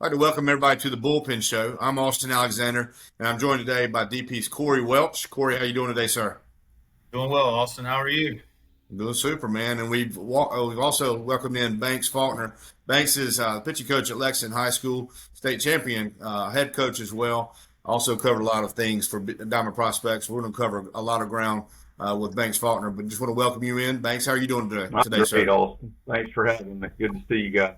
I'd like to welcome everybody to the Bullpen Show. I'm Austin Alexander, and I'm joined today by DP's Corey Welch. Corey, how you doing today, sir? Doing well, Austin. How are you? I'm doing super, man. And we've also welcomed in Banks Faulkner. Banks is pitching coach at Lexington High School, state champion, head coach as well. Also covered a lot of things for Diamond Prospects. We're going to cover a lot of ground with Banks Faulkner, but just want to welcome you in. Banks, how are you doing I'm today, great, sir? Austin. Thanks for having me. Good to see you guys.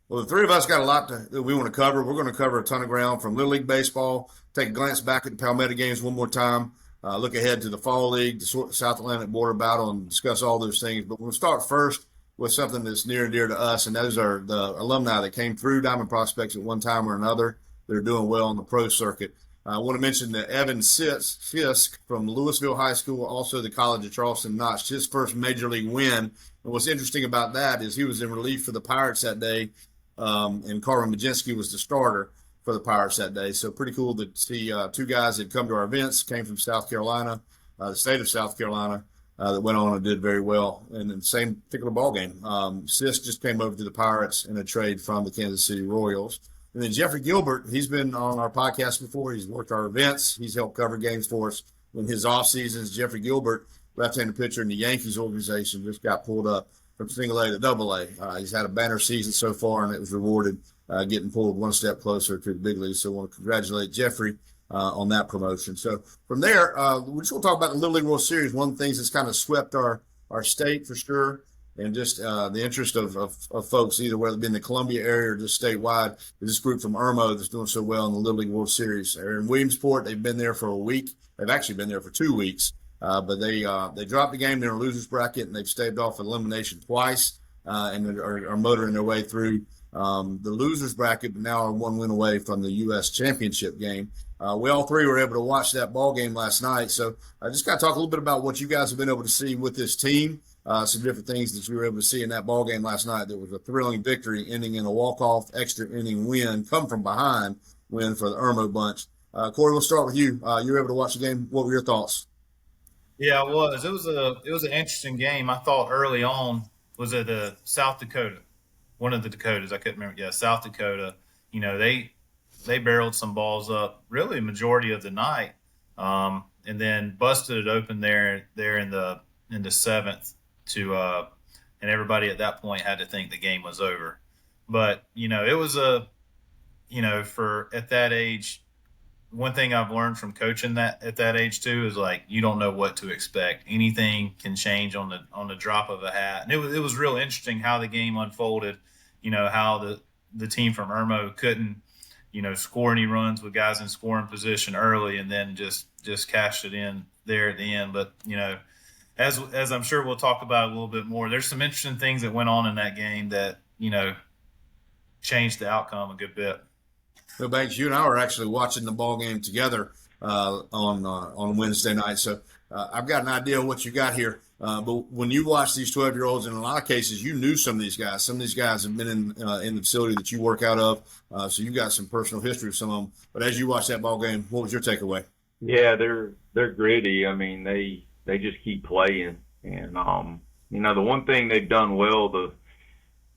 Well, the three of us got a lot that we want to cover. We're going to cover a ton of ground from Little League Baseball, take a glance back at the Palmetto Games one more time, look ahead to the Fall League, the South Atlantic Border Battle, and discuss all those things. But we'll start first with something that's near and dear to us, and those are the alumni that came through Diamond Prospects at one time or another. They're doing well on the pro circuit. I want to mention that Evan Fisk from Louisville High School, also the College of Charleston, notched his first major league win. And what's interesting about that is he was in relief for the Pirates that day, and Carmen Majinski was the starter for the Pirates that day. So pretty cool to see two guys that come to our events, came from South Carolina, the state of South Carolina, that went on and did very well in the same particular ball game. Sis just came over to the Pirates in a trade from the Kansas City Royals. And then Jeffrey Gilbert, he's been on our podcast before. He's worked our events. He's helped cover games for us in his off seasons. Jeffrey Gilbert, left-handed pitcher in the Yankees organization, just got pulled up from single A to double A. He's had a banner season so far, and it was rewarded getting pulled one step closer to the big leagues. So I want to congratulate Jeffrey on that promotion. So from there, we just want to talk about the Little League World Series. One of the things that's kind of swept our state for sure, and just the interest of folks, either whether it be in the Columbia area or just statewide, is this group from Irmo that's doing so well in the Little League World Series. They're in Williamsport. They've been there for a week. They've actually been there for 2 weeks. But they dropped the game. They're in a loser's bracket, and they've staved off elimination twice, and are motoring their way through the losers bracket, but now are one win away from the U.S. championship game. We all three were able to watch that ball game last night. So I just got to talk a little bit about what you guys have been able to see with this team, some different things that you were able to see in that ball game last night. There was a thrilling victory ending in a walk-off extra inning win, come from behind win for the Irmo bunch. Corey, we'll start with you. You were able to watch the game. What were your thoughts? Yeah, it was. It was an interesting game. I thought early on was it South Dakota, one of the Dakotas. I couldn't remember. Yeah, South Dakota. They barreled some balls up really majority of the night, and then busted it open there in the seventh to and everybody at that point had to think the game was over. But it was for at that age, one thing I've learned from coaching that at that age too is like you don't know what to expect. Anything can change on the drop of a hat. And it was real interesting how the game unfolded. How the team from Irmo couldn't score any runs with guys in scoring position early, and then just cashed it in there at the end. But as I'm sure we'll talk about a little bit more, there's some interesting things that went on in that game that changed the outcome a good bit. Bill Banks, you and I were actually watching the ball game together on Wednesday night. So I've got an idea of what you got here. But when you watch these 12-year-olds, in a lot of cases, you knew some of these guys. Some of these guys have been in the facility that you work out of, so you got some personal history with some of them. But as you watch that ball game, what was your takeaway? Yeah, they're gritty. I mean, they just keep playing, and the one thing they've done well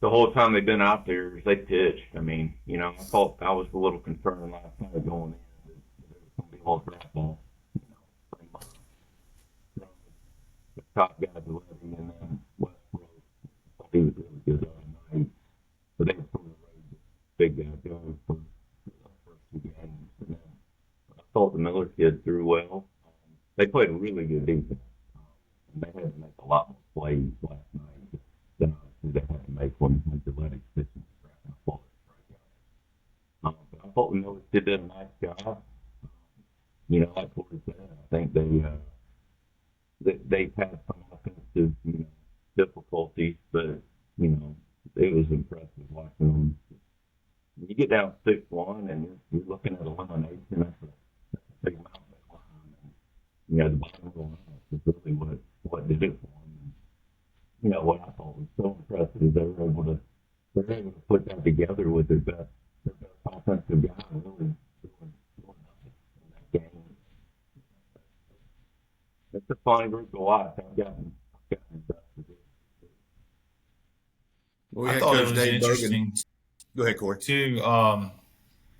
the whole time they've been out there is they pitch. I mean, I thought I was a little concerned last night going in that there was going to be all drop ball. From the top guy to Levy and then Westbrook. I thought he was really good the other night, but they were sort of ready to big guy go for the first two games. And then I thought the Miller kid threw well. They played a really good defense, and they had to make a lot more plays last night than obviously they had to make when Gillette's pitching scrapping the ball. But I thought the Miller kid did a nice job. Like Corey said, I think they've had some offensive difficulties, but it was impressive watching them. When you get down 6-1 and you're looking at elimination, that's a big mountain to climb. And, the bottom of the lineup is really what did it for them. And, what I thought was so impressive is they were able to put that together with their best offensive guy really doing nothing in that game. It's a fun group to watch. I've gotten impressed with it. Well, we I had thought it Coach was Dave Bergen. interesting. Go ahead, Corey. Two,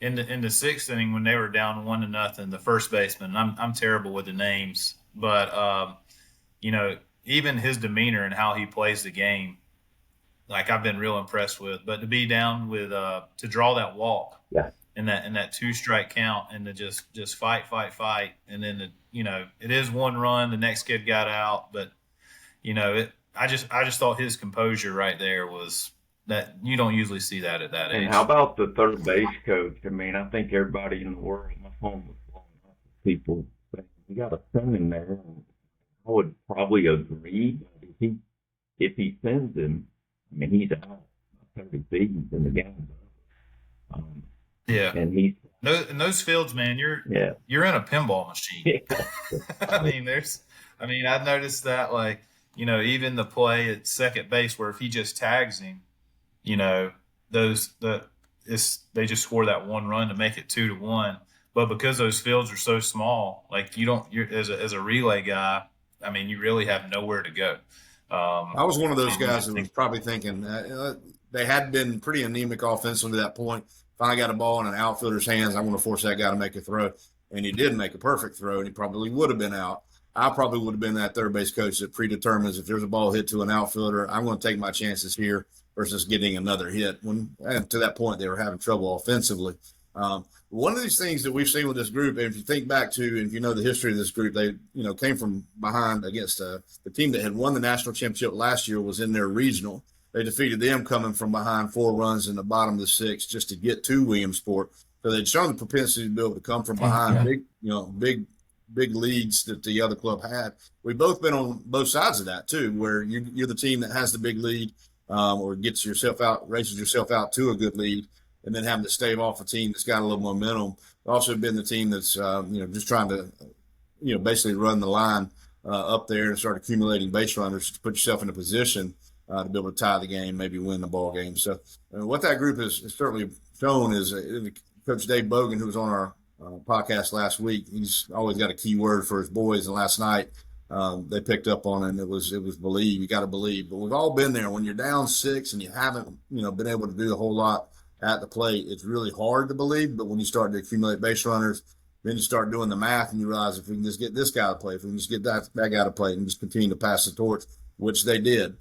in the sixth inning when they were down 1-0, the first baseman. I'm terrible with the names, but you know, even his demeanor and how he plays the game, like I've been real impressed with. But to be down with to draw that walk Yeah. in that 2-strike count and to just fight, and then it is one run. The next kid got out, but I just thought his composure right there was that you don't usually see that at that And age. how about the third base coach? I mean, I think everybody in the world, my phone was blowing up with people saying, you got to send him there. And I would probably agree. But if he sends him, I mean, he's out 30 feet in the game. Yeah. And he's, In those fields, man, yeah. you're in a pinball machine. I've noticed that, like, even the play at second base where if he just tags him, they just score that one run to make it 2-1. But because those fields are so small, like you're as a relay guy, I mean, you really have nowhere to go. I was one of those guys who was probably thinking they had been pretty anemic offensively to that point. If I got a ball in an outfielder's hands, I'm going to force that guy to make a throw. And he did make a perfect throw, and he probably would have been out. I probably would have been that third base coach that predetermines if there's a ball hit to an outfielder, I'm going to take my chances here versus getting another hit. And to that point, they were having trouble offensively. One of these things that we've seen with this group, and if you think back to, if you know the history of this group, they came from behind against the team that had won the national championship last year was in their regional. They defeated them coming from behind 4 runs in the bottom of the 6th just to get to Williamsport. So they'd shown the propensity to be able to come from behind big leads that the other club had. We've both been on both sides of that too, where you're the team that has the big lead or races yourself out to a good lead, and then having to stave off a team that's got a little momentum. Also been the team that's just trying to basically run the line up there and start accumulating base runners to put yourself in a position to be able to tie the game, maybe win the ball game. So what that group has certainly shown is Coach Dave Bogan, who was on our podcast last week, he's always got a key word for his boys. And last night they picked up on it, and it was believe. You got to believe. But we've all been there. When you're down 6 and you haven't been able to do a whole lot at the plate, it's really hard to believe. But when you start to accumulate base runners, then you start doing the math and you realize if we can just get this guy to play, if we can just get that guy to play and just continue to pass the torch, which they did.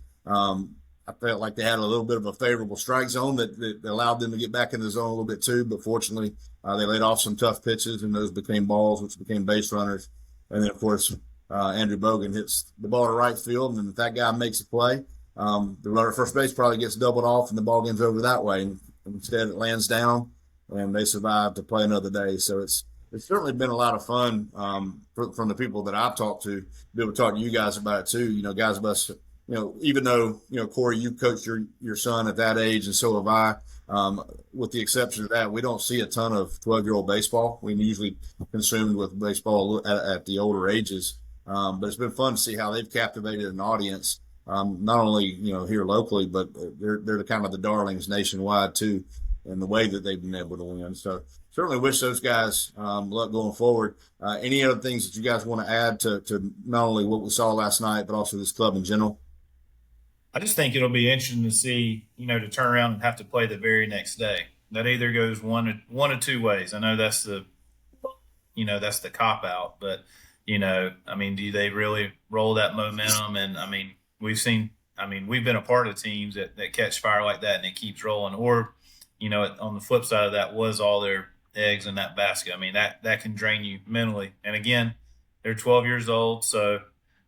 I felt like they had a little bit of a favorable strike zone that allowed them to get back in the zone a little bit too. But fortunately, they laid off some tough pitches, and those became balls, which became base runners. And then, of course, Andrew Bogan hits the ball to right field, and if that guy makes a play, the runner at first base probably gets doubled off, and the ball game's over that way. And instead, it lands down, and they survive to play another day. So it's certainly been a lot of fun from the people that I've talked to be able to talk to you guys about it too. Guys of us. Even though, Corey, you coached your son at that age, and so have I, with the exception of that, we don't see a ton of 12-year-old baseball. We usually consumed with baseball at the older ages. But it's been fun to see how they've captivated an audience, not only, here locally, but they're kind of the darlings nationwide too, in the way that they've been able to win. So certainly wish those guys luck going forward. Any other things that you guys want to add to not only what we saw last night, but also this club in general? I just think it'll be interesting to see, to turn around and have to play the very next day. That either goes one of two ways. I know that's the cop out, but do they really roll that momentum? And we've been a part of teams that catch fire like that and it keeps rolling. Or, on the flip side of that was all their eggs in that basket. That can drain you mentally. And again, they're 12 years old, so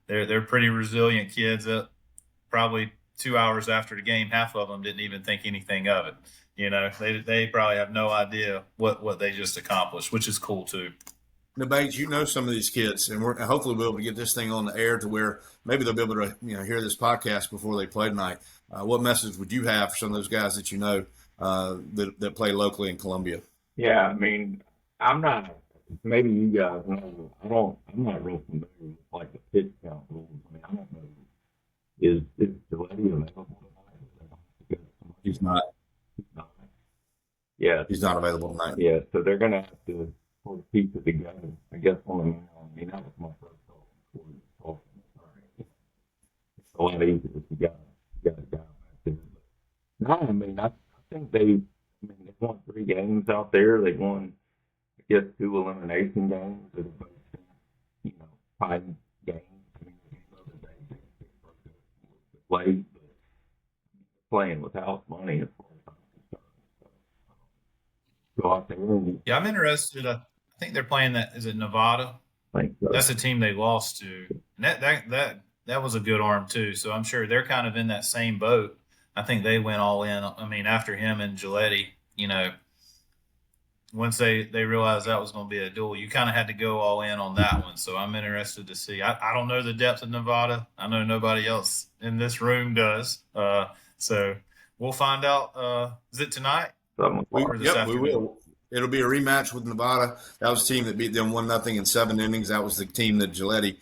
they're pretty resilient kids. Probably 2 hours after the game, half of them didn't even think anything of it. They probably have no idea what they just accomplished, which is cool too. Now, Bates, some of these kids, and we're hopefully we'll be able to get this thing on the air to where maybe they'll be able to hear this podcast before they play tonight. What message would you have for some of those guys that that play locally in Columbia? Yeah, I'm not. Maybe you guys know. I'm not real familiar with like the pitch count rules. I don't know. Is Delaney available tonight? He's not. Yeah, he's not available tonight. Yeah, so they're gonna have to sort of piece it together. I guess that was my first thought. It's a lot easier if you got a guy back there. But no, I think won 3 games out there. They won, I guess, 2 elimination games as opposed to, tight games. I mean, the other day they broke the late, but playing with house money as far as I'm concerned. So, go out there and Yeah, I'm interested. I think they're playing that. Is it Nevada? think so. That's the team they lost to. And that was a good arm too. So I'm sure they're kind of in that same boat. I think they went all in. I mean, after him and Gilletti, once they realized that was going to be a duel, you kind of had to go all in on that one. So I'm interested to see. I don't know the depth of Nevada. I know nobody else in this room does. So we'll find out. Is it tonight? Or this We afternoon? will. It'll be a rematch with Nevada. That was the team that beat them 1-0 in 7 innings. That was the team that Gilletti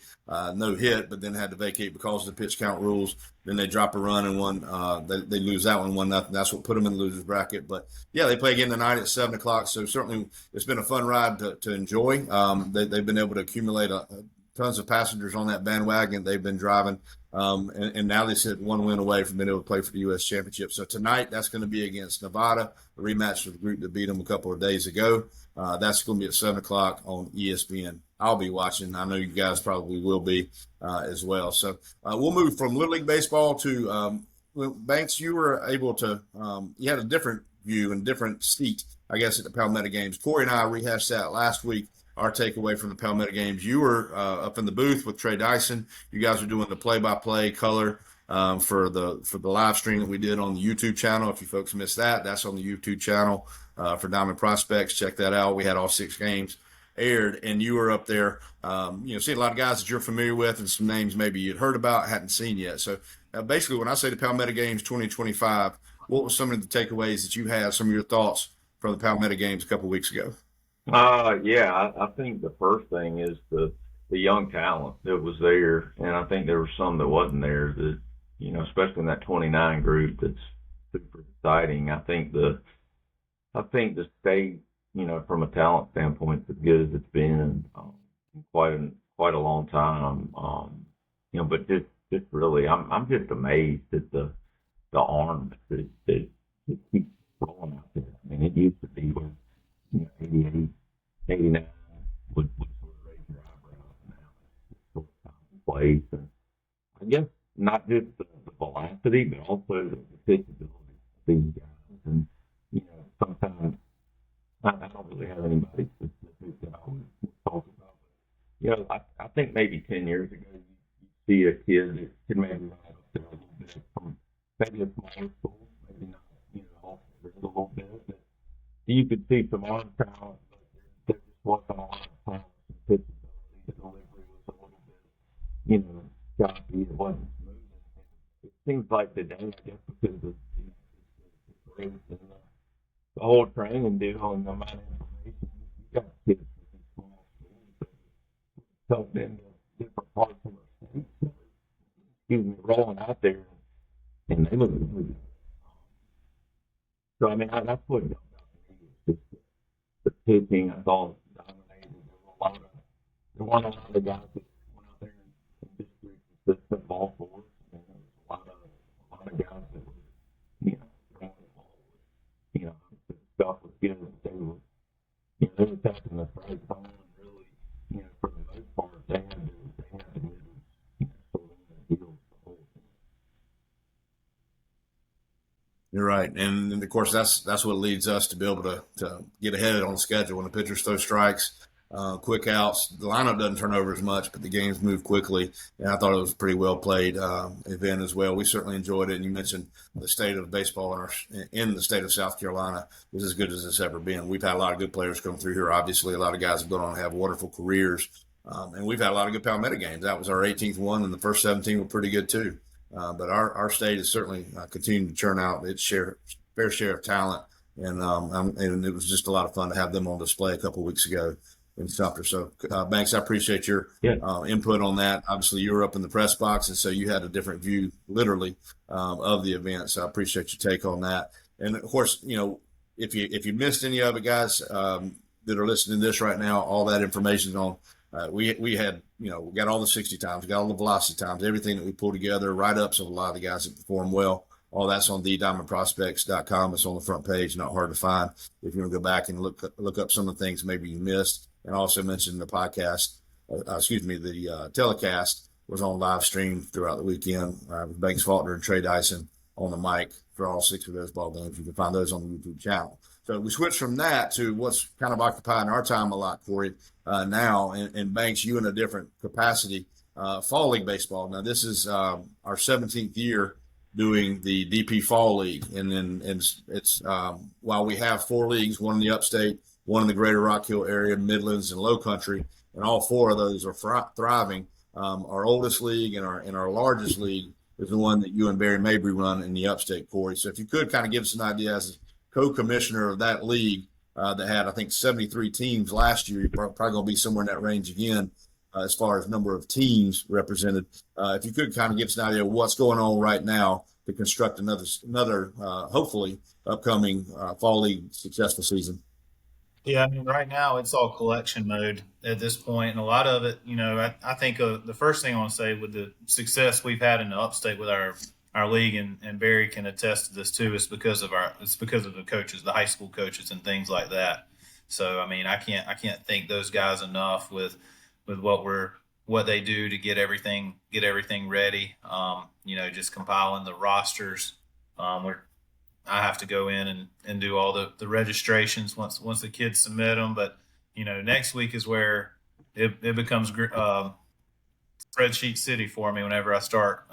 no hit, but then had to vacate because of the pitch count rules. Then they drop a run and one. They lose that one 1-0. That's what put them in the losers bracket. But yeah, they play again tonight at 7 o'clock. So certainly it's been a fun ride to enjoy. They've been able to accumulate tons of passengers on that bandwagon they've been driving. And now they sit 1 win away from being able to play for the U.S. Championship. So tonight, that's going to be against Nevada, a rematch with the group that beat them a couple of days ago. That's going to be at 7 o'clock on ESPN. I'll be watching. I know you guys probably will be as well. So we'll move from Little League Baseball to Banks. You were able to you had a different view and different seat, I guess, at the Palmetto Games. Corey and I rehashed that last week. Our takeaway from the Palmetto Games. You were up in the booth with Trey Dyson. You guys were doing the play-by-play color for the live stream that we did on the YouTube channel. If you folks missed that, that's on the YouTube channel for Diamond Prospects. Check that out. We had all 6 games aired, and you were up there, seeing a lot of guys that you're familiar with and some names maybe you'd heard about, hadn't seen yet. So basically, when I say the Palmetto Games 2025, what were some of the takeaways that you had, some of your thoughts from the Palmetto Games a couple of weeks ago? I think the first thing is the young talent that was there, and I think there was some that wasn't there that, especially in that 29 group, that's super exciting. I think the state, from a talent standpoint, is as good as it's been in quite a long time. But just really, I'm just amazed at the arms that keep rolling out there. I mean, it used to be when 88, 89 would sort of raise your eyebrows. Now it's sort of commonplace. And I guess not just the velocity, but also the pitchability of these guys. And, sometimes I don't really have anybody specific that I would talk about. But, I think maybe 10 years ago, you see a kid that could maybe run up there a little bit from maybe a smaller school, maybe not, off the grid a little bit. But you could see some arm talent, but there just wasn't a lot of talent and pitchability. The delivery was a little bit, choppy. It wasn't smooth. And it seems like today, I guess, because of the grades and the whole training deal and the amount of information, you got kids from these small schools that tucked into different parts of our state, rolling out there, and they look really good. So, I mean, that's what jumped out to me was just the pitching. I thought dominated. There weren't a lot of guys that went out there and just threw consistent ball force. I mean, there was a lot of guys that were, throwing the ball. The stuff was good. They were tapping the strike zone really, for the most part, they had to move, sort of in the heels the whole thing. You're right, and of course that's what leads us to be able to get ahead on the schedule when the pitchers throw strikes, quick outs. The lineup doesn't turn over as much, but the games move quickly, and I thought it was a pretty well played event as well. We certainly enjoyed it. And you mentioned the state of baseball in the state of South Carolina is as good as it's ever been. We've had a lot of good players come through here. Obviously, a lot of guys have gone on to have wonderful careers, and we've had a lot of good Palmetto games. That was our 18th one, and the first 17 were pretty good too. But our state is certainly continuing to churn out its fair share of talent, and it was just a lot of fun to have them on display a couple of weeks ago in Sumter. So, Banks, I appreciate your input on that. Obviously, you were up in the press box, and so you had a different view, literally, of the event. So I appreciate your take on that. And, of course, if you missed any of it, guys that are listening to this right now, all that information is on. We had, we got all the 60 times, we got all the velocity times, everything that we pulled together, write-ups of a lot of the guys that performed well All that's on thediamondprospects.com. It's on the front page, not hard to find. If you want to go back and look up some of the things maybe you missed, and also mention the podcast, the telecast was on live stream throughout the weekend. With Banks Faulkner and Trey Dyson on the mic for all 6 of those ball games. You can find those on the YouTube channel. So we switch from that to what's kind of occupying our time a lot, Corey, now. And Banks, you in a different capacity, Fall League baseball. Now, this is our 17th year doing the DP Fall League. And it's while we have 4 leagues, one in the upstate, one in the greater Rock Hill area, Midlands, and Low Country, and all 4 of those are thriving. Our oldest league and our largest league is the one that you and Barry Mabry run in the upstate, Corey. So if you could kind of give us an idea as co-commissioner of that league that had, I think, 73 teams last year, you're probably going to be somewhere in that range again as far as number of teams represented. If you could kind of give us an idea of what's going on right now to construct another hopefully upcoming Fall League successful season. Yeah, I mean, right now it's all collection mode at this point, and a lot of it, I think the first thing I want to say with the success we've had in the upstate with our league, and Barry can attest to this too, is because of the coaches, the high school coaches, and things like that. So, I mean, I can't thank those guys enough with what they do to get everything ready. Just compiling the rosters. I have to go in and do all the registrations once the kids submit them. But, next week is where it becomes spreadsheet city for me whenever I start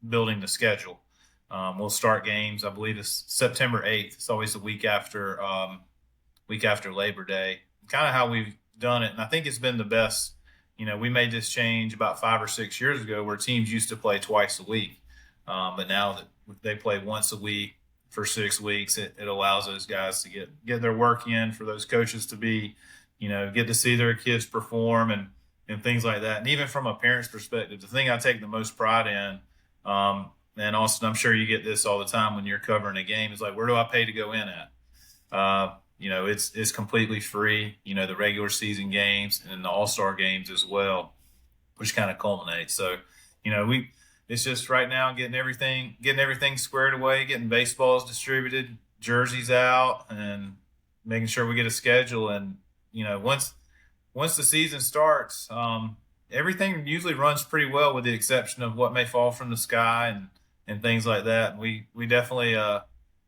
building the schedule. We'll start games, I believe it's September 8th. It's always the week after Labor Day. Kind of how we've done it. And I think it's been the best. We made this change about 5 or 6 years ago where teams used to play twice a week. But now that they play once a week, for 6 weeks, it allows those guys to get their work in, for those coaches to be, get to see their kids perform and things like that. And even from a parent's perspective, the thing I take the most pride in, and Austin, I'm sure you get this all the time when you're covering a game, is like, where do I pay to go in at? It's completely free, the regular season games and the all-star games as well, which kind of culminates. So, it's just right now getting everything squared away, getting baseballs distributed, jerseys out, and making sure we get a schedule. And once the season starts, everything usually runs pretty well, with the exception of what may fall from the sky and things like that. And we definitely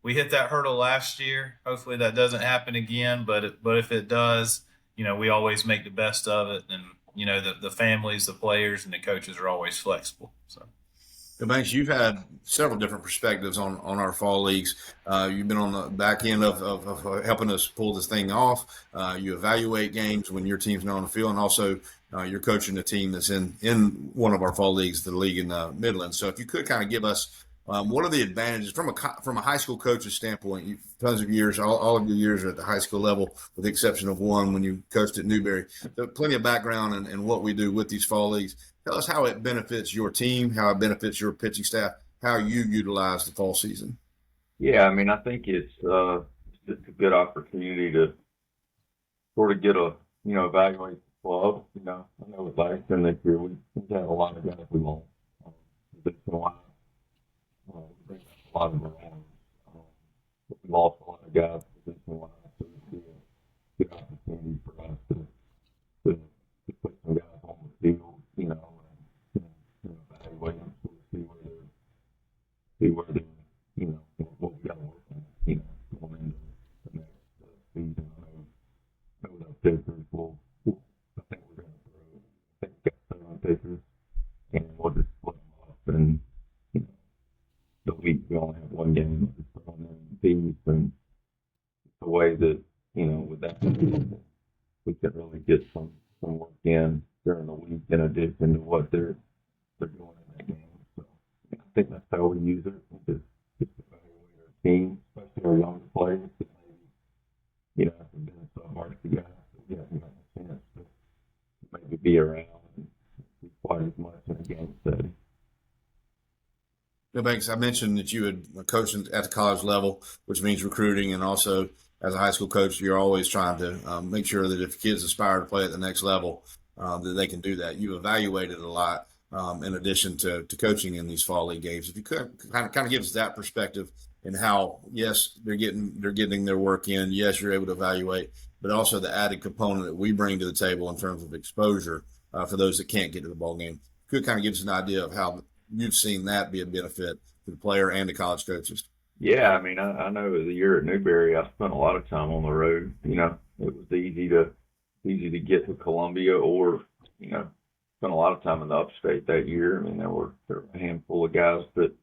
we hit that hurdle last year. Hopefully that doesn't happen again. But if it does, we always make the best of it. And the families, the players, and the coaches are always flexible. So. Banks, you've had several different perspectives on our fall leagues. You've been on the back end of helping us pull this thing off. You evaluate games when your team's not on the field, and also you're coaching a team that's in one of our fall leagues, the league in the Midlands. So if you could kind of give us what are the advantages from a high school coach's standpoint? Tons of years, all of your years are at the high school level, with the exception of one when you coached at Newberry. So plenty of background in what we do with these fall leagues. Tell us how it benefits your team, how it benefits your pitching staff, how you utilize the fall season. Yeah, I mean, I think it's just a good opportunity to sort of get evaluate the club. I know with last year this year, we had a lot of guys we lost. We bring a lot of our own. We lost a lot of guys position-wise, so it's a good opportunity for us to put some guys on the field, and evaluate them, sort of see where they're, what we got to work on, going into the next season. I know the pitchers I think we're going to throw. I think we got 7 pitchers, and we'll just split them up. And the week we only have one game, we'll just throw them in these, and the way that with that, we can really get some work in during the week in addition to what they're doing in that game. So I think that's how we use it. Just evaluate our team, especially our younger players that maybe, have been some varsity guys that we haven't gotten a chance to maybe be around and be quite as much in a game setting. Banks, I mentioned that you had coached at the college level, which means recruiting, and also as a high school coach, you're always trying to make sure that if kids aspire to play at the next level, that they can do that. You evaluated a lot. in addition to coaching in these fall league games. If you could kind of give us that perspective and how, yes, they're getting their work in. Yes, you're able to evaluate, but also the added component that we bring to the table in terms of exposure for those that can't get to the ball game. Could kind of give us an idea of how you've seen that be a benefit to the player and the college coaches. Yeah, I mean, I know the year at Newberry, I spent a lot of time on the road. You know, it was easy to get to Columbia, or spent a lot of time in the upstate that year. I mean, there were a handful of guys that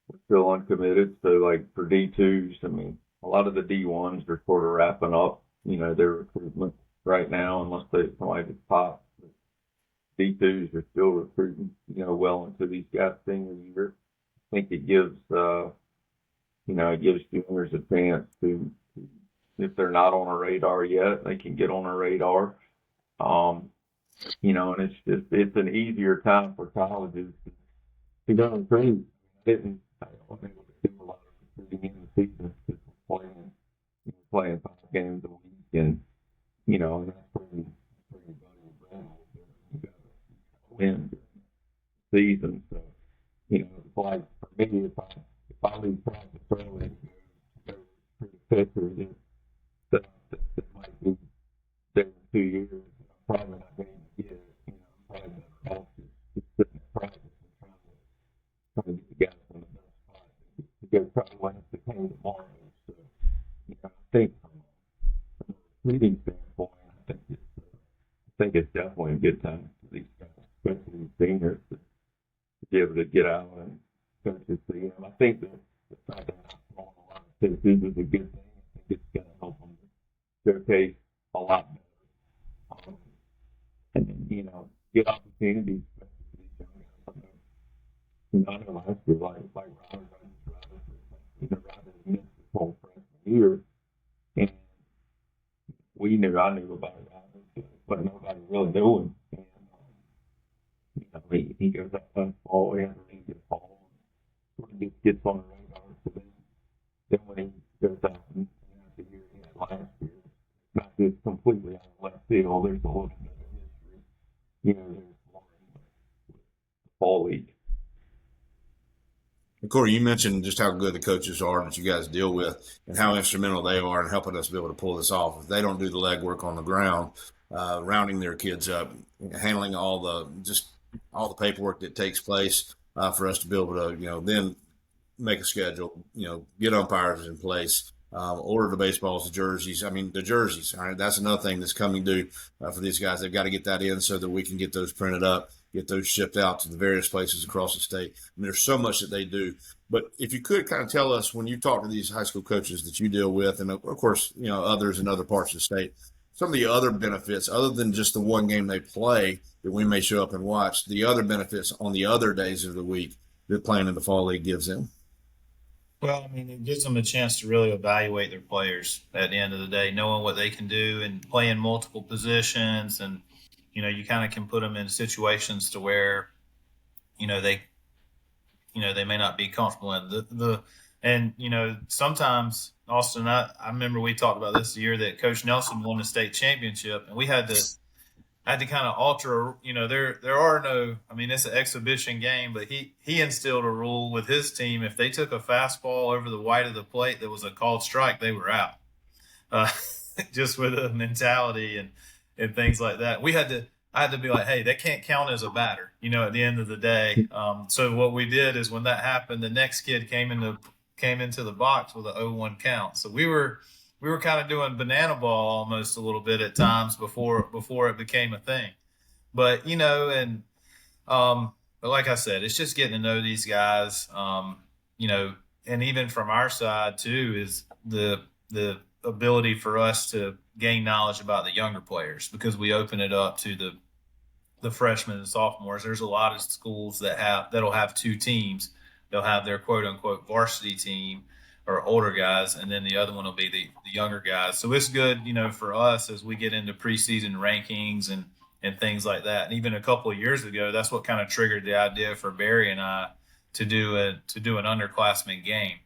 were still uncommitted. So, like for D2s, I mean, a lot of the D1s are sort of wrapping up, their recruitment right now, unless somebody gets popped. D2s are still recruiting, well into these guys' senior year. I think it gives juniors a chance to, if they're not on a radar yet, they can get on a radar. And it's an easier time for colleges to go and recruit. I wasn't able to do a lot of recruiting in the season because we're playing 5 games a week, and and that's pretty buddy. You got to win the season. So it's like for me, if I leave practice early, go pretty pitchers that might be there in 2 years, I'm probably not going to get it. Probably better off just sitting at practice and trying to get the guys in the best spot to go try to win the game tomorrow. So I think from a recruiting standpoint, I think it's definitely a good time for these guys, especially these seniors, to be able to get out and coaches see them. I think that the fact that they're not throwing a lot of pitches is a good thing. I think it's going to help them showcase a lot better. And then, get opportunities, especially for these young guys. I know last year, like Robert missed his whole freshman year, and I knew about Robert, but nobody really knew him. And he goes out last fall, he has a really good fall, sort of gets on the radar. So then when he goes out and has the year he had last year, it's not just completely out of left field. There's a little bit of history. There's more in the fall league. And Corey, you mentioned just how good the coaches are that you guys deal with and how instrumental they are in helping us be able to pull this off. If they don't do the legwork on the ground, rounding their kids up, handling all the paperwork that takes place for us to be able to, then make a schedule, get umpires in place, order the baseballs, the jerseys. I mean, the jerseys, all right, that's another thing that's coming due for these guys. They've got to get that in so that we can get those printed up, get those shipped out to the various places across the state. I mean, there's so much that they do. But if you could kind of tell us, when you talk to these high school coaches that you deal with, and of course, others in other parts of the state, some of the other benefits, other than just the one game they play that we may show up and watch, the other benefits on the other days of the week that playing in the fall league gives them. Well, I mean, it gives them a chance to really evaluate their players at the end of the day, knowing what they can do and playing multiple positions. And, you kind of can put them in situations to where, they may not be comfortable in and sometimes Austin, I remember we talked about this the year that Coach Nelson won the state championship, and we had to kind of alter, there are no, I mean, it's an exhibition game, but he instilled a rule with his team. If they took a fastball over the white of the plate that was a called strike, they were out. Just with a mentality and things like that. I had to be like, hey, that can't count as a batter, at the end of the day. So what we did is when that happened, the next kid came into the box with an 0-1 count. So we were kind of doing banana ball almost a little bit at times before it became a thing. But, but like I said, it's just getting to know these guys, and even from our side too, is the ability for us to gain knowledge about the younger players, because we open it up to the freshmen and sophomores. There's a lot of schools that'll have 2 teams. They'll have their quote unquote varsity team, or older guys, and then the other one will be the younger guys. So it's good, for us as we get into preseason rankings and things like that. And even a couple of years ago, that's what kind of triggered the idea for Barry and I to do an underclassmen game,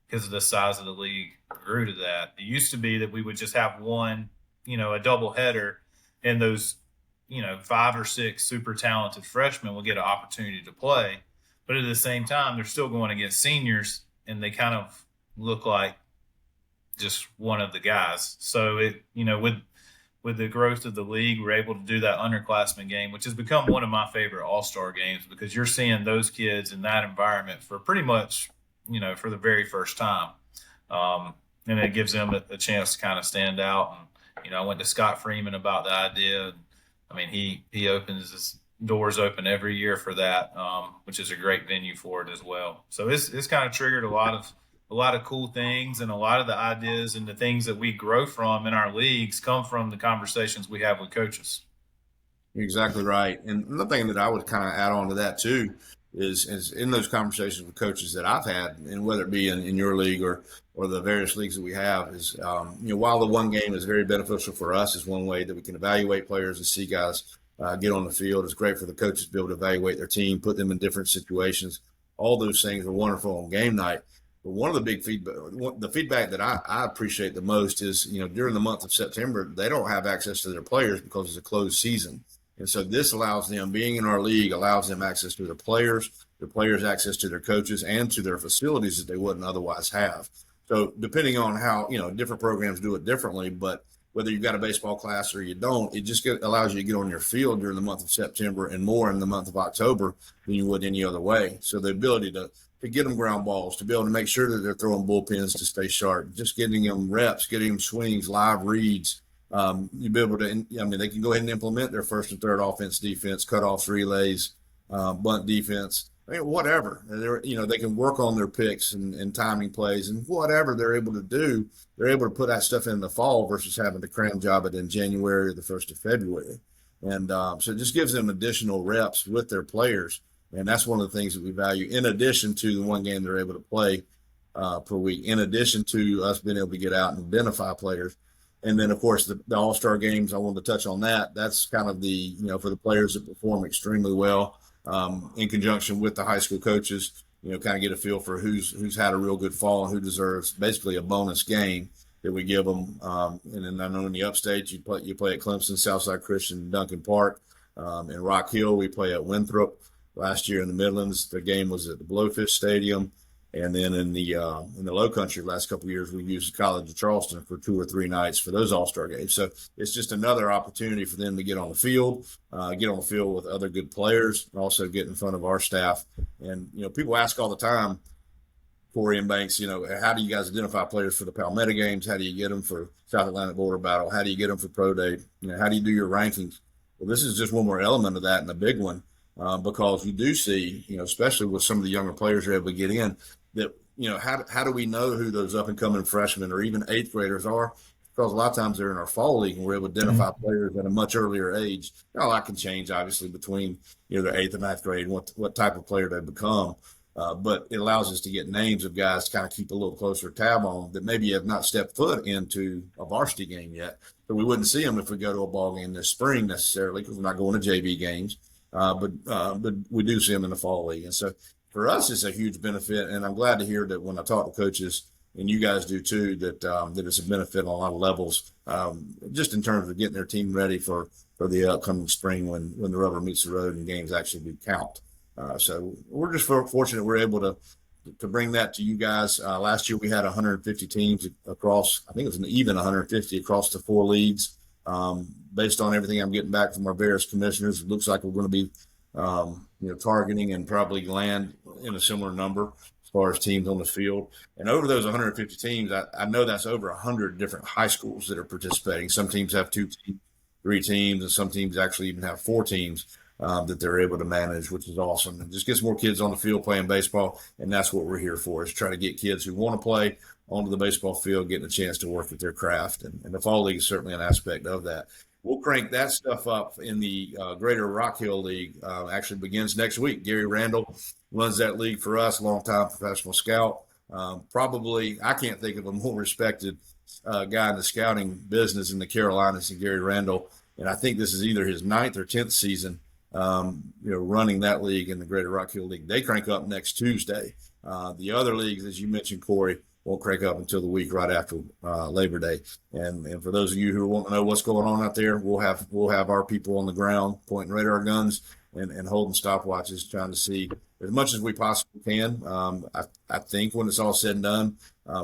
because of the size of the league grew to that. It used to be that we would just have one, a double header in those 5 or 6 super talented freshmen will get an opportunity to play, but at the same time, they're still going against seniors, and they kind of look like just one of the guys. So with the growth of the league, we're able to do that underclassmen game, which has become one of my favorite all-star games because you're seeing those kids in that environment for pretty much, for the very first time. And it gives them a chance to kind of stand out. And, I went to Scott Freeman about the idea. I mean, he opens his doors open every year for that, which is a great venue for it as well. So it's kind of triggered a lot of cool things, and a lot of the ideas and the things that we grow from in our leagues come from the conversations we have with coaches. You're exactly right. And another thing that I would kind of add on to that too is in those conversations with coaches that I've had, and whether it be in your league or the various leagues that we have, is while the one game is very beneficial for us, is one way that we can evaluate players and see guys get on the field. It's great for the coaches to be able to evaluate their team, put them in different situations. All those things are wonderful on game night. But one of the big feedback that I appreciate the most is, during the month of September, they don't have access to their players because it's a closed season. And so this allows them, being in our league, allows them access to their players access to their coaches, and to their facilities that they wouldn't otherwise have. So depending on how, different programs do it differently, but whether you've got a baseball class or you don't, it just allows you to get on your field during the month of September and more in the month of October than you would any other way. So the ability to get them ground balls, to be able to make sure that they're throwing bullpens to stay sharp, just getting them reps, getting them swings, live reads. You'll be able to, they can go ahead and implement their first and third offense, defense, cutoffs, relays, bunt defense. Whatever. They can work on their picks and timing plays, and whatever they're able to do, they're able to put that stuff in the fall versus having to cram job it in January or the 1st of February. And so it just gives them additional reps with their players. And that's one of the things that we value, in addition to the one game they're able to play per week, in addition to us being able to get out and identify players. And then, of course, the all-star games, I wanted to touch on that. That's kind of the, for the players that perform extremely well, in conjunction with the high school coaches, kind of get a feel for who's had a real good fall and who deserves basically a bonus game that we give them. And then I know in the upstate, you play at Clemson, Southside Christian, Duncan Park. In Rock Hill, we play at Winthrop. Last year in the Midlands, the game was at the Blowfish Stadium. And then in the Low Country, the last couple of years, we've used the College of Charleston for 2 or 3 nights for those all-star games. So it's just another opportunity for them to get on the field with other good players, and also get in front of our staff. And, people ask all the time, Corey and Banks, how do you guys identify players for the Palmetto Games? How do you get them for South Atlantic Border Battle? How do you get them for Pro Day? How do you do your rankings? Well, this is just one more element of that, and a big one. Because you do see, especially with some of the younger players who are able to get in, that, how do we know who those up and coming freshmen or even 8th graders are? Because a lot of times they're in our fall league and we're able to identify players at a much earlier age. A lot can change, obviously, between, their 8th and 9th grade and what type of player they become. But it allows us to get names of guys to kind of keep a little closer tab on that maybe have not stepped foot into a varsity game yet. So we wouldn't see them if we go to a ball game this spring necessarily, because we're not going to JV games. But we do see them in the fall league. And so for us, it's a huge benefit. And I'm glad to hear that when I talk to coaches, and you guys do too, that it's a benefit on a lot of levels, just in terms of getting their team ready for the upcoming spring when the rubber meets the road and games actually do count. So we're just fortunate we're able to bring that to you guys. Last year we had 150 teams across, I think it was an even 150 across the 4 leagues. Based on everything I'm getting back from our various commissioners, it looks like we're going to be, targeting and probably land in a similar number as far as teams on the field. And over those 150 teams, I know that's over 100 different high schools that are participating. Some teams have 2 teams, 3 teams, and some teams actually even have 4 teams that they're able to manage, which is awesome. And just gets more kids on the field playing baseball, and that's what we're here for, is try to get kids who want to play onto the baseball field, getting a chance to work with their craft. And the fall league is certainly an aspect of that. We'll crank that stuff up in the Greater Rock Hill League. Actually begins next week. Gary Randall runs that league for us, longtime professional scout. Probably, I can't think of a more respected guy in the scouting business in the Carolinas than Gary Randall. And I think this is either his 9th or 10th season, running that league in the Greater Rock Hill League. They crank up next Tuesday. The other leagues, as you mentioned, Corey, won't crank up until the week right after Labor Day. And for those of you who want to know what's going on out there, we'll have our people on the ground pointing radar guns and holding stopwatches, trying to see as much as we possibly can. I think when it's all said and done,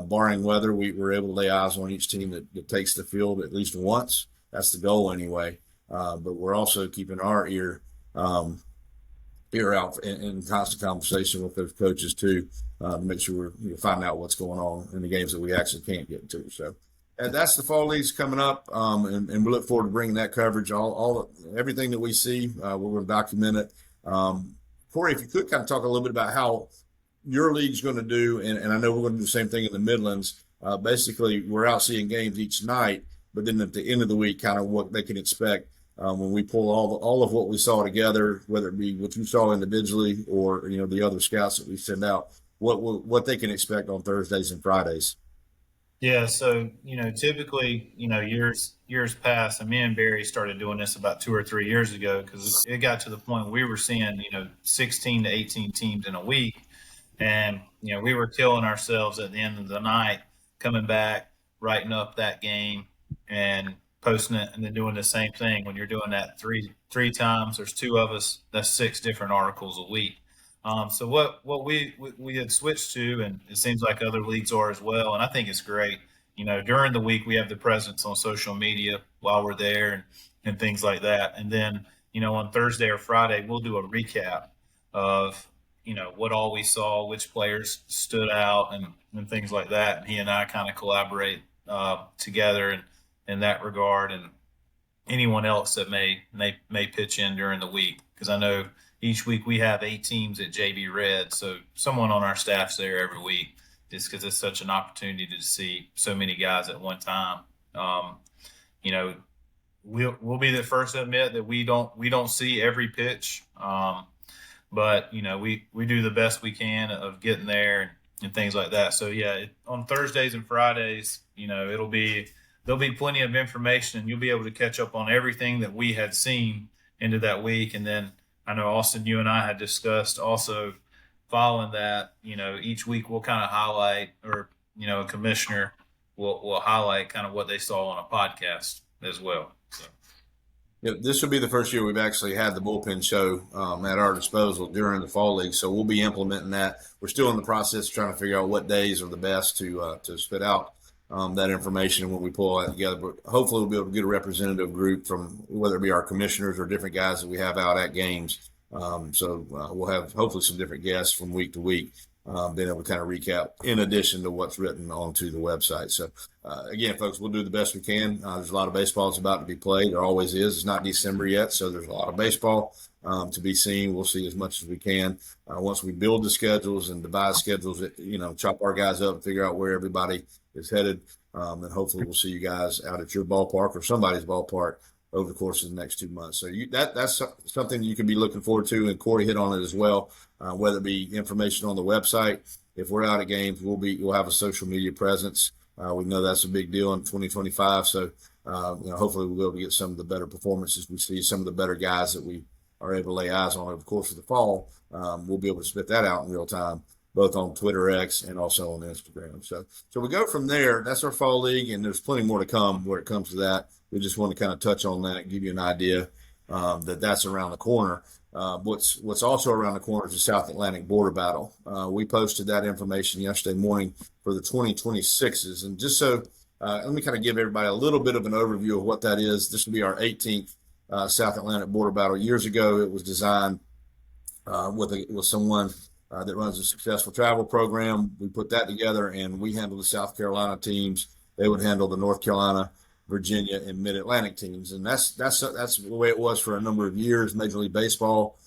barring weather, we're able to lay eyes on each team that takes the field at least once. That's the goal anyway. But we're also keeping our ear out in constant conversation with those coaches too, to make sure we're finding out what's going on in the games that we actually can't get to. So that's the fall leagues coming up, and we look forward to bringing that coverage. Everything that we see, we're going to document it. Corey, if you could kind of talk a little bit about how your league's going to do, and I know we're going to do the same thing in the Midlands. Basically, we're out seeing games each night, but then at the end of the week, kind of what they can expect when we pull all of what we saw together, whether it be what you saw individually or the other scouts that we send out, what they can expect on Thursdays and Fridays. Yeah, so typically, years past, and me and Barry started doing this about 2 or 3 years ago, because it got to the point we were seeing 16 to 18 teams in a week, and we were killing ourselves at the end of the night, coming back, writing up that game, and posting it, and then doing the same thing. When you're doing that three times, there's 2 of us, that's 6 different articles a week. So what we had switched to, and it seems like other leagues are as well, and I think it's great. During the week we have the presence on social media while we're there and things like that. And then, on Thursday or Friday, we'll do a recap of, what all we saw, which players stood out and things like that. And he and I kind of collaborate together in that regard, and anyone else that may pitch in during the week, because I know each week we have 8 teams at JB Red, so someone on our staff's there every week, just because it's such an opportunity to see so many guys at one time. We'll be the first to admit that we don't see every pitch, but we do the best we can of getting there and things like that. So yeah, on Thursdays and Fridays, there'll be plenty of information, and you'll be able to catch up on everything that we had seen into that week. And then I know, Austin, you and I had discussed also following that, each week we'll kind of highlight, or, a commissioner will highlight kind of what they saw on a podcast as well. So. Yeah, this will be the first year we've actually had the bullpen show at our disposal during the fall league, so we'll be implementing that. We're still in the process of trying to figure out what days are the best to spit out that information when we pull that together. But hopefully we'll be able to get a representative group from whether it be our commissioners or different guys that we have out at games. So we'll have hopefully some different guests from week to week, being able to kind of recap in addition to what's written onto the website. So again, folks, we'll do the best we can. There's a lot of baseball that's about to be played. There always is. It's not December yet, so there's a lot of baseball to be seen. We'll see as much as we can. Once we build the schedules and devise schedules, chop our guys up and figure out where everybody is headed. And hopefully we'll see you guys out at your ballpark or somebody's ballpark over the course of the next 2 months. So that's something you can be looking forward to, and Corey hit on it as well, whether it be information on the website. If we're out at games, we'll have a social media presence. We know that's a big deal in 2025. So, hopefully we'll be able to get some of the better performances. We see some of the better guys that we are able to lay eyes on over the course of the fall. We'll be able to spit that out in real time, both on Twitter X and also on Instagram. So we go from there. That's our fall league, and there's plenty more to come where it comes to that. We just want to kind of touch on that and give you an idea that that's around the corner. What's also around the corner is the South Atlantic border battle. We posted that information yesterday morning for the 2026s. And just so let me kind of give everybody a little bit of an overview of what that is. This will be our 18th South Atlantic border battle. Years ago, it was designed with someone that runs a successful travel program. We put that together, and we handle the South Carolina teams. They would handle the North Carolina, Virginia, and Mid-Atlantic teams. And that's the way it was for a number of years. Major League Baseball,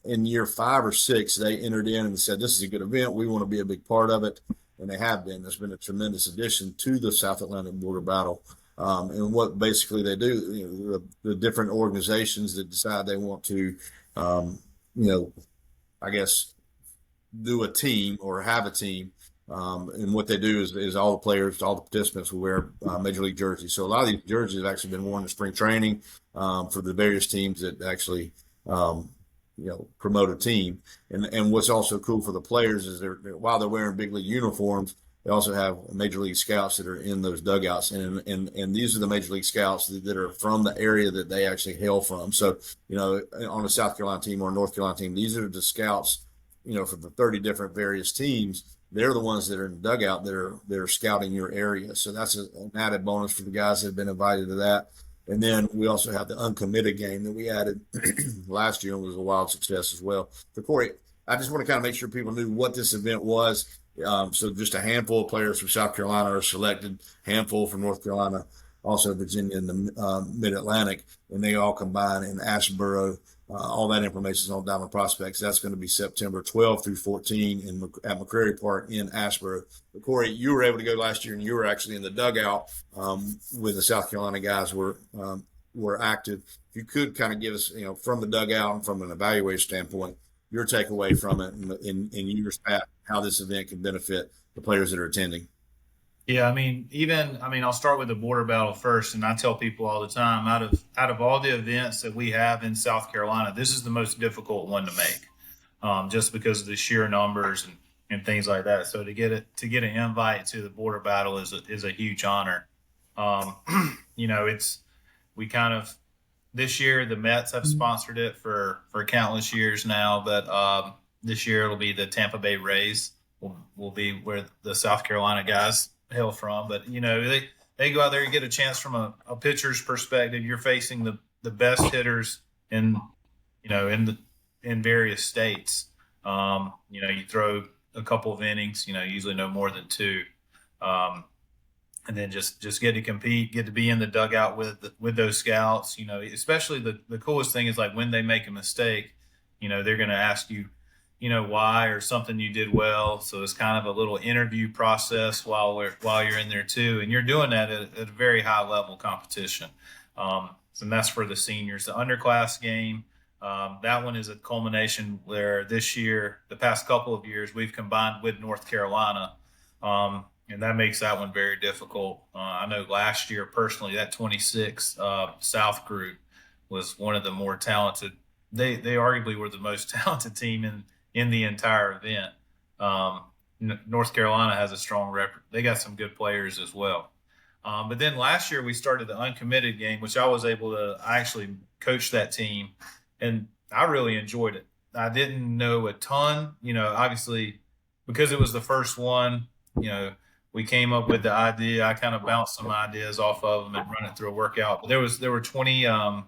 in year 5 or 6, they entered in and said, this is a good event. We want to be a big part of it. And they have been. There's been a tremendous addition to the South Atlantic border battle. And what basically they do, the different organizations that decide they want to, I guess, do a team or have a team. And what they do is all the players, all the participants will wear Major League jerseys. So a lot of these jerseys have actually been worn in spring training for the various teams that actually, promote a team. And what's also cool for the players is while they're wearing big league uniforms, they also have major league scouts that are in those dugouts, and these are the major league scouts that are from the area that they actually hail from. So, on a South Carolina team or a North Carolina team, these are the scouts, from the 30 different various teams. They're the ones that are in the dugout that are scouting your area. So that's an added bonus for the guys that have been invited to that. And then we also have the uncommitted game that we added last year, and was a wild success as well. So, Corey, I just want to kind of make sure people knew what this event was. So just a handful of players from South Carolina are selected, handful from North Carolina, also Virginia and the Mid-Atlantic, and they all combine in Asheboro. All that information is on Diamond Prospects. That's going to be September 12 through 14 at McCrary Park in Asheboro. But Corey, you were able to go last year, and you were actually in the dugout when the South Carolina guys were active. If you could kind of give us, from the dugout and from an evaluation standpoint, your takeaway from it in years past, how this event can benefit the players that are attending. Yeah, I'll start with the border battle first, and I tell people all the time, out of all the events that we have in South Carolina, this is the most difficult one to make, just because of the sheer numbers and things like that. So to get an invite to the border battle is a huge honor. We kind of, this year the Mets have sponsored it for countless years now, but this year it'll be the Tampa Bay Rays will be where the South Carolina guys hail from. But they go out there, you get a chance from a pitcher's perspective. You're facing the best hitters in various states. You throw a couple of innings, usually no more than two. And then just get to compete, get to be in the dugout with those scouts. Especially the coolest thing is like when they make a mistake, they're going to ask you, why, or something you did well. So it's kind of a little interview process while you're in there too, and you're doing that at a very high level competition. And that's for the seniors. The underclass game, that one is a culmination where this year, the past couple of years, we've combined with North Carolina. And that makes that one very difficult. I know last year, personally, that 26 South group was one of the more talented. They arguably were the most talented team in the entire event. North Carolina has a strong record. They got some good players as well. But then last year we started the uncommitted game, which I actually coached that team, and I really enjoyed it. I didn't know a ton, obviously because it was the first one, we came up with the idea. I kind of bounced some ideas off of them and run it through a workout. But there were 20, around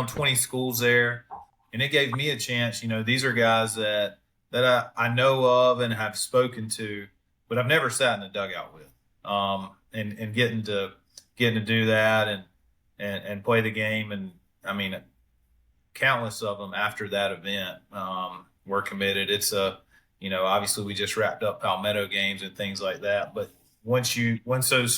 20 schools there, and it gave me a chance. These are guys that I know of and have spoken to, but I've never sat in a dugout with. And getting to do that and play the game, and countless of them after that event were committed. It's obviously we just wrapped up Palmetto Games and things like that. But once the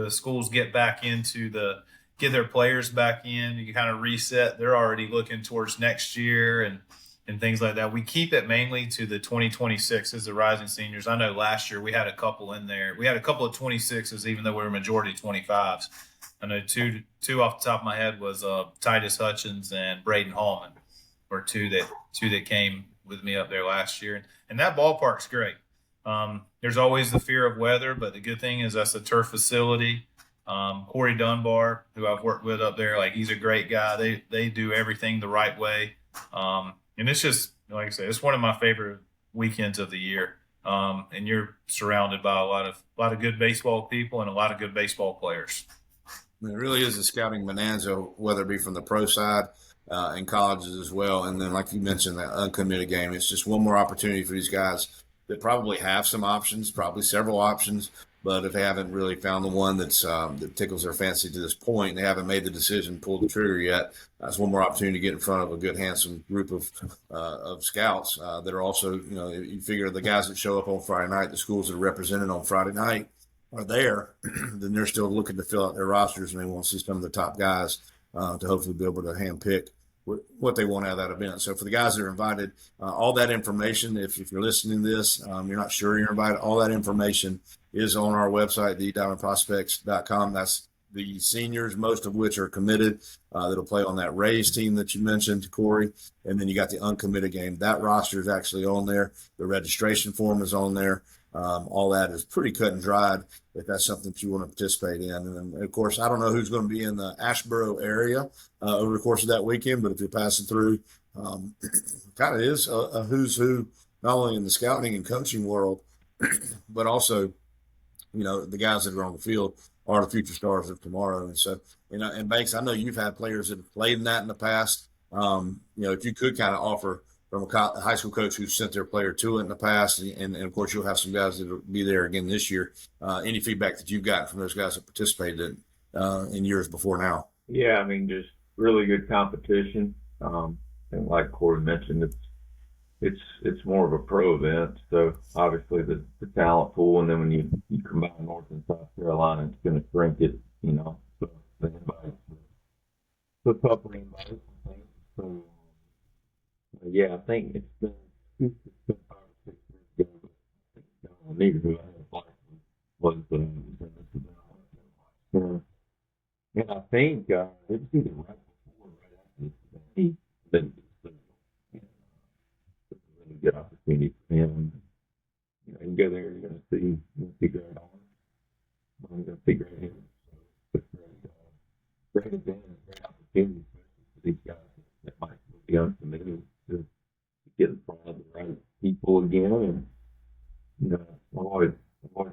schools get back get their players back in, you kind of reset. They're already looking towards next year and things like that. We keep it mainly to the 2026 as the rising seniors. I know last year we had a couple in there. We had a couple of 26s, even though we were majority 25s. I know two off the top of my head was Titus Hutchins and Braden Hallman were two that came with me up there last year. And that ballpark's great. There's always the fear of weather, but the good thing is that's a turf facility. Corey Dunbar, who I've worked with up there, he's a great guy. They do everything the right way. And it's just, like I said, it's one of my favorite weekends of the year. And you're surrounded by a lot of good baseball people and a lot of good baseball players. It really is a scouting bonanza, whether it be from the pro side and colleges as well. And then, like you mentioned, that uncommitted game, it's just one more opportunity for these guys that probably have some options, probably several options, but if they haven't really found the one that tickles their fancy to this point, and they haven't made the decision, pulled the trigger yet, that's one more opportunity to get in front of a good, handsome group of scouts that are also, you figure the guys that show up on Friday night, the schools that are represented on Friday night are there, then they're still looking to fill out their rosters, and they want to see some of the top guys to hopefully be able to handpick what they want out of that event. So for the guys that are invited, all that information, if you're listening to this, you're not sure you're invited, all that information is on our website, thediamondprospects.com. That's the seniors, most of which are committed, that'll play on that Rays team that you mentioned, Corey. And then you got the uncommitted game. That roster is actually on there. The registration form is on there. All that is pretty cut and dried if that's something that you want to participate in. And of course, I don't know who's going to be in the Asheboro area over the course of that weekend, but if you're passing through, kind of is a who's who, not only in the scouting and coaching world, but also, the guys that are on the field are the future stars of tomorrow. And so, and Banks, I know you've had players that have played in that in the past. If you could kind of offer from a high school coach who's sent their player to it in the past, and of course you'll have some guys that will be there again this year. Any feedback that you've gotten from those guys that participated in years before now? Yeah, I mean, just really good competition. And like Corey mentioned, it's more of a pro event. So obviously the talent pool, and then when you combine North and South Carolina, it's going to shrink it. So the invites, the tougher invites, I think. So yeah, I think it's been 5 or 6 years ago. Neither who I had was and I think it was either right before or right after this event. Then it's a really good opportunity for him. You can go there, you're going to see great arms. You're going to see great hitters. So it's a great event, and great opportunity, especially for these guys that might be unfamiliar to get in front of the right people again. And I've always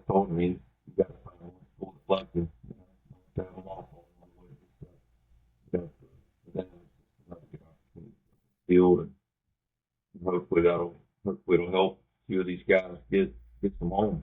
told him you got to find one school to play with. To have them off on one way. So for them, it's another good opportunity to field, and hopefully it'll help a few of these guys get some home.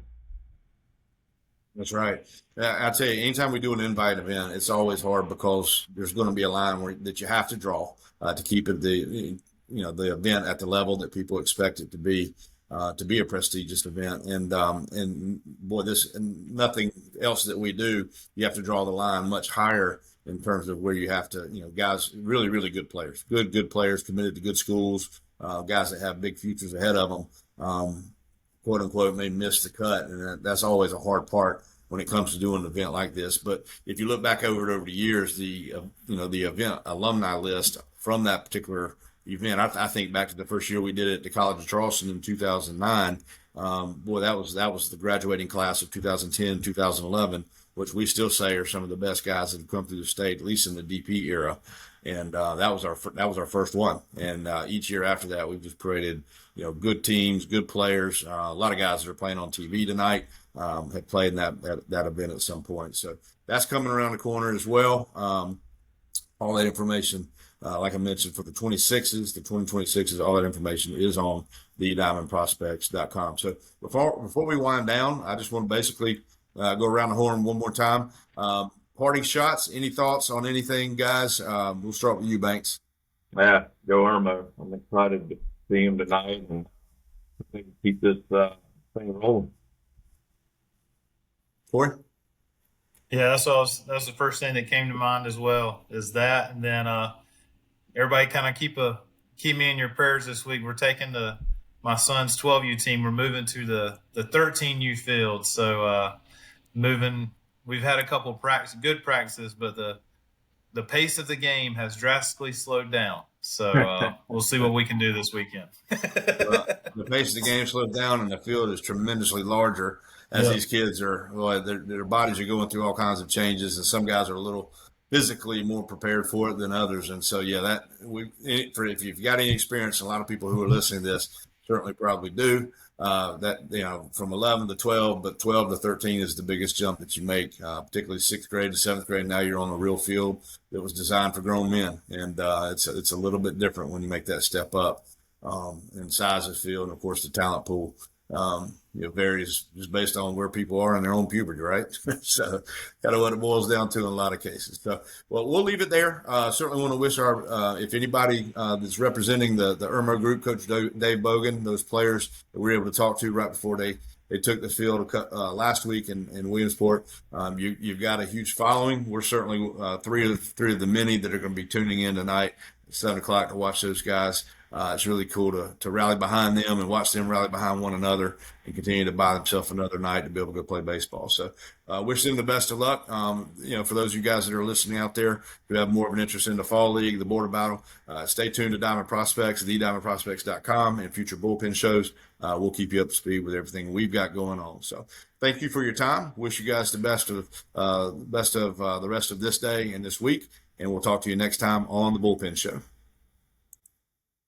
That's right. I tell you, anytime we do an invite event, it's always hard because there's going to be a line that you have to draw to keep it the event at the level that people expect it to be a prestigious event. And boy, this and nothing else that we do, you have to draw the line much higher in terms of where you have to, guys, really, really good players, good players committed to good schools, guys that have big futures ahead of them. Quote unquote, may miss the cut, and that's always a hard part when it comes to doing an event like this. But if you look back over the years, the event alumni list from that particular event, I think back to the first year we did it at the College of Charleston in 2009. Boy, that was the graduating class of 2010, 2011, which we still say are some of the best guys that have come through the state, at least in the DP era. And that was our first one. And each year after that, we've just created good teams, good players. A lot of guys that are playing on TV tonight have played in that event at some point. So that's coming around the corner as well. All that information, like I mentioned, for the 2026s, all that information is on thediamondprospects.com. So before we wind down, I just want to basically go around the horn one more time. Parting shots, any thoughts on anything, guys? We'll start with you, Banks. Yeah, go Irmo. I'm excited to see him tonight, and I think keep this thing rolling. Corey? Yeah, that's the first thing that came to mind as well, is that. And then everybody kind of keep me in your prayers this week. We're taking my son's 12U team. We're moving to the 13U field. So we've had a couple good practices, but the pace of the game has drastically slowed down. So we'll see what we can do this weekend. The pace of the game slowed down, and the field is tremendously larger as these kids their bodies are going through all kinds of changes, and some guys are a little physically more prepared for it than others. And so, if you've got any experience, a lot of people who are listening to this certainly probably do. From 11 to 12, but 12 to 13 is the biggest jump that you make, particularly 6th grade to 7th grade. Now you're on a real field that was designed for grown men, and it's a little bit different when you make that step up in size of field, and of course the talent pool varies just based on where people are in their own puberty, right? So kind of what it boils down to in a lot of cases. So, well, we'll leave it there. Certainly want to wish if anybody that's representing the Irmo group, Coach Dave Bogan, those players that we were able to talk to right before they took the field last week in Williamsport. You've got a huge following. We're certainly three of the many that are going to be tuning in tonight at 7 o'clock to watch those guys. It's really cool to rally behind them and watch them rally behind one another and continue to buy themselves another night to be able to go play baseball. So wish them the best of luck. For those of you guys that are listening out there who have more of an interest in the fall league, the border battle, stay tuned to Diamond Prospects, thediamondprospects.com, and future bullpen shows. We'll keep you up to speed with everything we've got going on. So thank you for your time. Wish you guys the best of the rest of this day and this week. And we'll talk to you next time on the Bullpen Show.